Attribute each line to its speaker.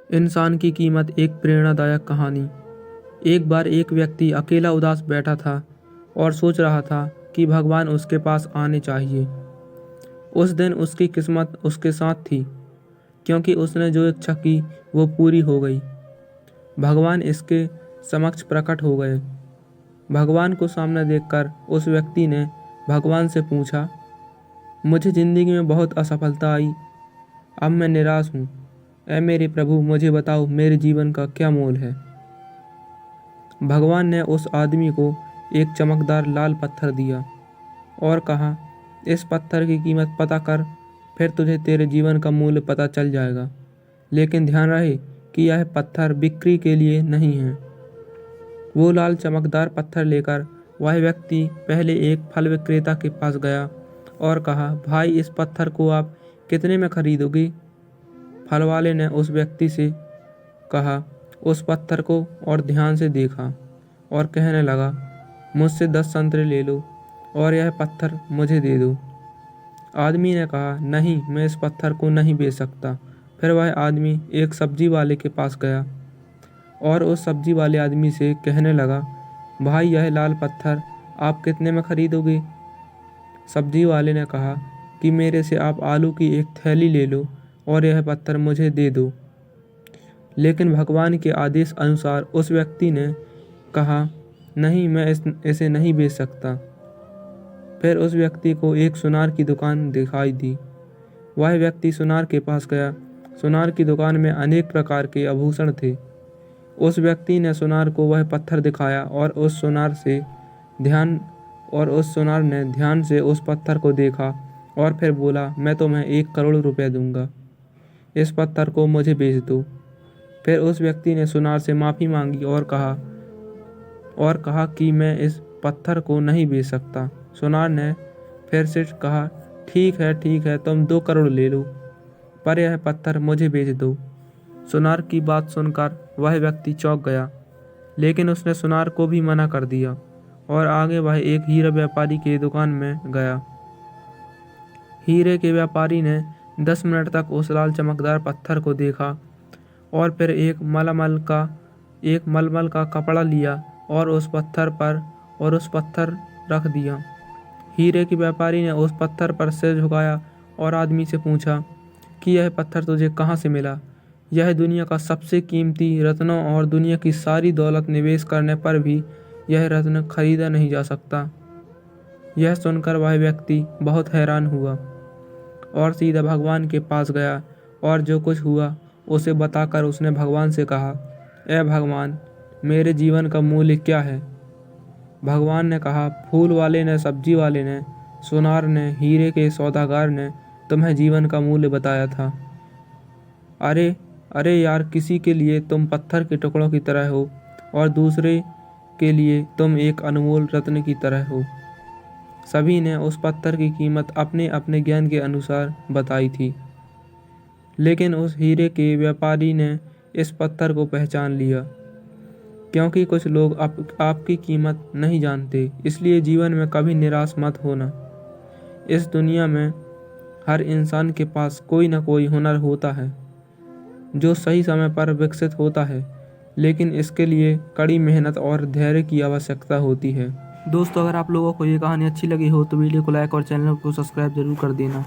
Speaker 1: इंसान की कीमत। एक प्रेरणादायक कहानी। एक बार एक व्यक्ति अकेला उदास बैठा था और सोच रहा था कि भगवान उसके पास आने चाहिए। उस दिन उसकी किस्मत उसके साथ थी, क्योंकि उसने जो इच्छा की वो पूरी हो गई। भगवान इसके समक्ष प्रकट हो गए। भगवान को सामने देखकर उस व्यक्ति ने भगवान से पूछा, मुझे जिंदगी में बहुत असफलता आई, अब मैं निराश हूँ। ऐ मेरे प्रभु, मुझे बताओ मेरे जीवन का क्या मोल है। भगवान ने उस आदमी को एक चमकदार लाल पत्थर दिया और कहा, इस पत्थर की कीमत पता कर, फिर तुझे तेरे जीवन का मूल्य पता चल जाएगा। लेकिन ध्यान रहे कि यह पत्थर बिक्री के लिए नहीं है। वो लाल चमकदार पत्थर लेकर वह व्यक्ति पहले एक फल विक्रेता के पास गया और कहा, भाई, इस पत्थर को आप कितने में खरीदोगे? फल वाले ने उस व्यक्ति से कहा, उस पत्थर को और ध्यान से देखा और कहने लगा, मुझसे 10 संतरे ले लो और यह पत्थर मुझे दे दो। आदमी ने कहा, नहीं, मैं इस पत्थर को नहीं बेच सकता। फिर वह आदमी एक सब्जी वाले के पास गया और उस सब्जी वाले आदमी से कहने लगा, भाई, यह लाल पत्थर आप कितने में खरीदोगे? सब्जी वाले ने कहा कि मेरे से आप आलू की एक थैली ले लो और यह पत्थर मुझे दे दो। लेकिन भगवान के आदेश अनुसार उस व्यक्ति ने कहा, नहीं, मैं इसे नहीं बेच सकता। फिर उस व्यक्ति को एक सुनार की दुकान दिखाई दी। वह व्यक्ति सुनार के पास गया। सुनार की दुकान में अनेक प्रकार के आभूषण थे। उस व्यक्ति ने सुनार को वह पत्थर दिखाया और उस सुनार ने ध्यान से उस पत्थर को देखा और फिर बोला, मैं तुम्हें 1 करोड़ रुपए दूंगा, इस पत्थर को मुझे बेच दो। फिर उस व्यक्ति ने सुनार से माफ़ी मांगी और कहा कि मैं इस पत्थर को नहीं बेच सकता। सुनार ने फिर से कहा, ठीक है, तुम 2 करोड़ ले लो, पर यह पत्थर मुझे बेच दो। सुनार की बात सुनकर वह व्यक्ति चौंक गया, लेकिन उसने सुनार को भी मना कर दिया और आगे वह एक हीरा व्यापारी की दुकान में गया। हीरे के व्यापारी ने 10 मिनट तक उस लाल चमकदार पत्थर को देखा और फिर एक मलमल का कपड़ा लिया और उस पत्थर रख दिया। हीरे के व्यापारी ने उस पत्थर पर सिर झुकाया और आदमी से पूछा कि यह पत्थर तुझे कहाँ से मिला? यह दुनिया का सबसे कीमती रत्नों और दुनिया की सारी दौलत निवेश करने पर भी यह रत्न खरीदा नहीं जा सकता। यह सुनकर वह व्यक्ति बहुत हैरान हुआ और सीधा भगवान के पास गया और जो कुछ हुआ उसे बताकर उसने भगवान से कहा, ऐ भगवान, मेरे जीवन का मूल्य क्या है? भगवान ने कहा, फूल वाले ने, सब्जी वाले ने, सुनार ने, हीरे के सौदागर ने तुम्हें जीवन का मूल्य बताया था। अरे यार, किसी के लिए तुम पत्थर के टुकड़ों की तरह हो और दूसरे के लिए तुम एक अनमोल रत्न की तरह हो। सभी ने उस पत्थर की कीमत अपने अपने ज्ञान के अनुसार बताई थी, लेकिन उस हीरे के व्यापारी ने इस पत्थर को पहचान लिया। क्योंकि कुछ लोग आपकी कीमत नहीं जानते, इसलिए जीवन में कभी निराश मत होना। इस दुनिया में हर इंसान के पास कोई ना कोई हुनर होता है जो सही समय पर विकसित होता है, लेकिन इसके लिए कड़ी मेहनत और धैर्य की आवश्यकता होती है। दोस्तों, अगर आप लोगों को ये कहानी अच्छी लगी हो तो वीडियो को लाइक और चैनल को सब्सक्राइब जरूर कर देना।